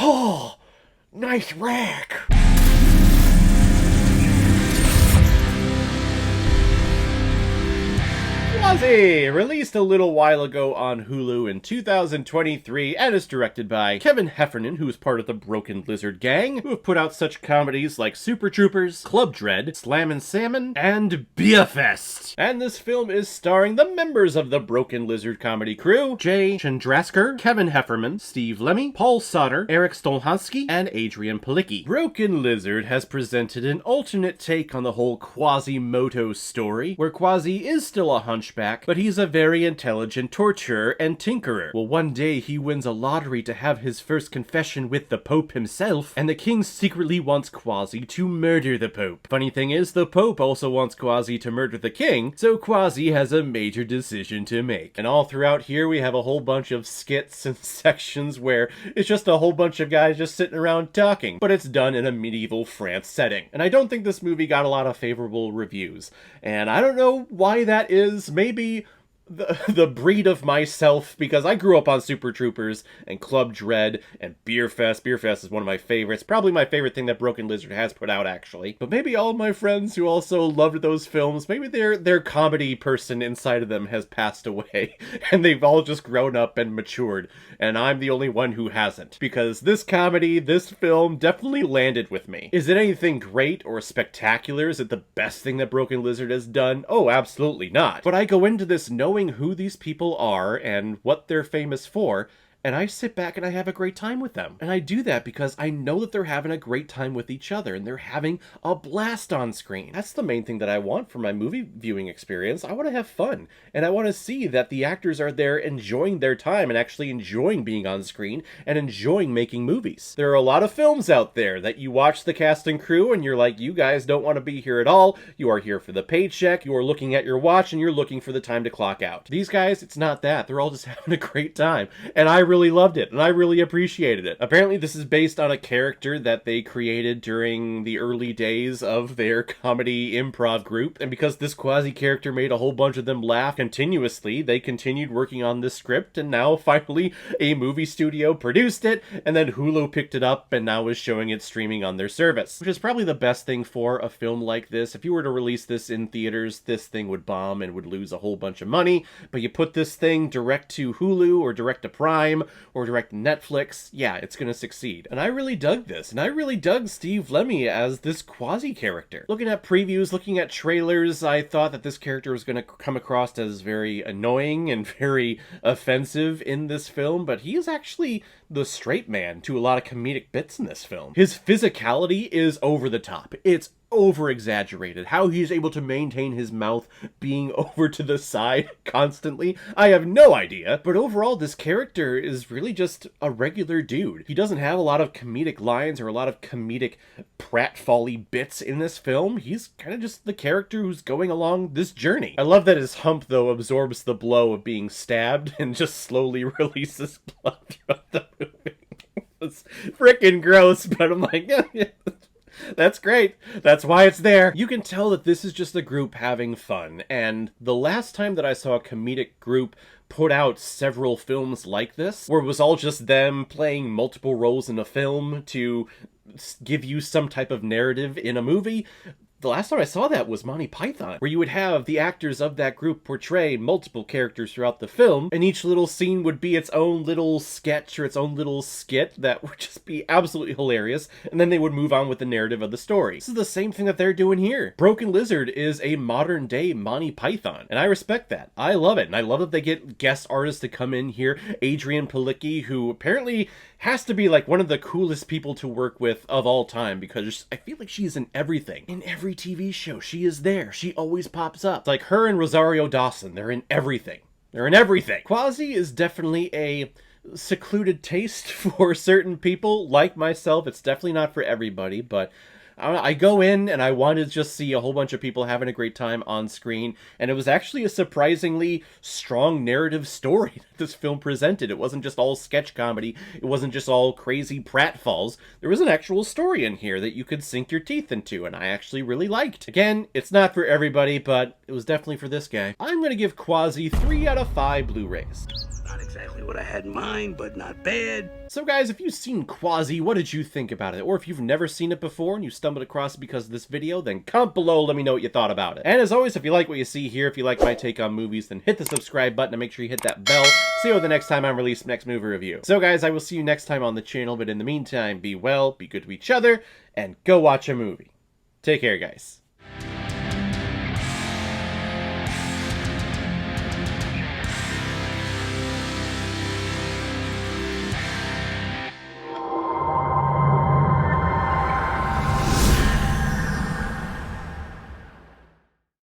Oh, nice rack. Quasi, released a little while ago on Hulu in 2023, and is directed by Kevin Heffernan, who is part of the Broken Lizard gang, who have put out such comedies like Super Troopers, Club Dread, Slammin' Salmon, and Beerfest. And this film is starring the members of the Broken Lizard comedy crew: Jay Chandraskar, Kevin Heffernan, Steve Lemmy, Paul Sauter, Eric Stolhansky, and Adrian Palicki. Broken Lizard has presented an alternate take on the whole Quasimodo story, where Quasi is still a hunchback, but he's a very intelligent torturer and tinkerer. Well, one day he wins a lottery to have his first confession with the Pope himself, and the king secretly wants Quasi to murder the Pope. Funny thing is, the Pope also wants Quasi to murder the king, so Quasi has a major decision to make. And all throughout here we have a whole bunch of skits and sections where it's just a whole bunch of guys just sitting around talking, but it's done in a medieval France setting. And I don't think this movie got a lot of favorable reviews, and I don't know why that is. Maybe the breed of myself, because I grew up on Super Troopers and Club Dread and Beerfest. Beerfest is one of my favorites, probably my favorite thing that Broken Lizard has put out, actually. But maybe all of my friends who also loved those films, maybe their comedy person inside of them has passed away, and they've all just grown up and matured, and I'm the only one who hasn't. Because this comedy, this film, definitely landed with me. Is it anything great or spectacular? Is it the best thing that Broken Lizard has done? Oh, absolutely not. But I go into this knowing who these people are and what they're famous for, and I sit back and I have a great time with them. And I do that because I know that they're having a great time with each other, and they're having a blast on screen. That's the main thing that I want from my movie viewing experience. I want to have fun, and I want to see that the actors are there enjoying their time and actually enjoying being on screen and enjoying making movies. There are a lot of films out there that you watch the cast and crew and you're like, you guys don't want to be here at all. You are here for the paycheck, you are looking at your watch, and you're looking for the time to clock out. These guys, it's not that. They're all just having a great time, and I really loved it, and I really appreciated it. Apparently this is based on a character that they created during the early days of their comedy improv group, and because this Quasi character made a whole bunch of them laugh continuously, they continued working on this script, and now finally a movie studio produced it, and then Hulu picked it up and now is showing it streaming on their service, which is probably the best thing for a film like this. If you were to release this in theaters, this thing would bomb and would lose a whole bunch of money, but you put this thing direct to Hulu or direct to Prime or direct to Netflix, yeah, it's gonna succeed. And I really dug this, and I really dug Steve Lemmy as this Quasi character. Looking at previews, looking at trailers, I thought that this character was gonna come across as very annoying and very offensive in this film, but he is actually the straight man to a lot of comedic bits in this film. His physicality is over the top. It's over-exaggerated. How he's able to maintain his mouth being over to the side constantly, I have no idea. But overall, this character is really just a regular dude. He doesn't have a lot of comedic lines or a lot of comedic pratfally bits in this film. He's kind of just the character who's going along this journey. I love that his hump, though, absorbs the blow of being stabbed and just slowly releases blood throughout the movie. It's freaking gross, but I'm like, yeah. That's great. That's why it's there. You can tell that this is just a group having fun, and the last time that I saw a comedic group put out several films like this, where it was all just them playing multiple roles in a film to give you some type of narrative in a movie, the last time I saw that was Monty Python, where you would have the actors of that group portray multiple characters throughout the film, and each little scene would be its own little sketch or its own little skit that would just be absolutely hilarious, and then they would move on with the narrative of the story. This is the same thing that they're doing here. Broken Lizard is a modern-day Monty Python, and I respect that. I love it, and I love that they get guest artists to come in here. Adrian Palicki, who apparently has to be like one of the coolest people to work with of all time, because I feel like she's in everything. In every TV show, she is there. She always pops up. It's like her and Rosario Dawson. They're in everything. They're in everything. Quasi is definitely a secluded taste for certain people. Like myself, it's definitely not for everybody, but I don't know, I go in and I want to just see a whole bunch of people having a great time on screen, and it was actually a surprisingly strong narrative story that this film presented. It wasn't just all sketch comedy, it wasn't just all crazy pratfalls. There was an actual story in here that you could sink your teeth into, and I actually really liked. Again, it's not for everybody, but it was definitely for this guy. I'm going to give Quasi 3 out of 5 Blu-rays. Not exactly what I had in mind, but not bad. So guys, if you've seen Quasi, what did you think about it? Or if you've never seen it before and you stumbled across it because of this video, then comment below, let me know what you thought about it. And as always, if you like what you see here, if you like my take on movies, then hit the subscribe button and make sure you hit that bell so you know the next time I release the next movie review. So guys, I will see you next time on the channel, but in the meantime, be well, be good to each other, and go watch a movie. Take care, guys.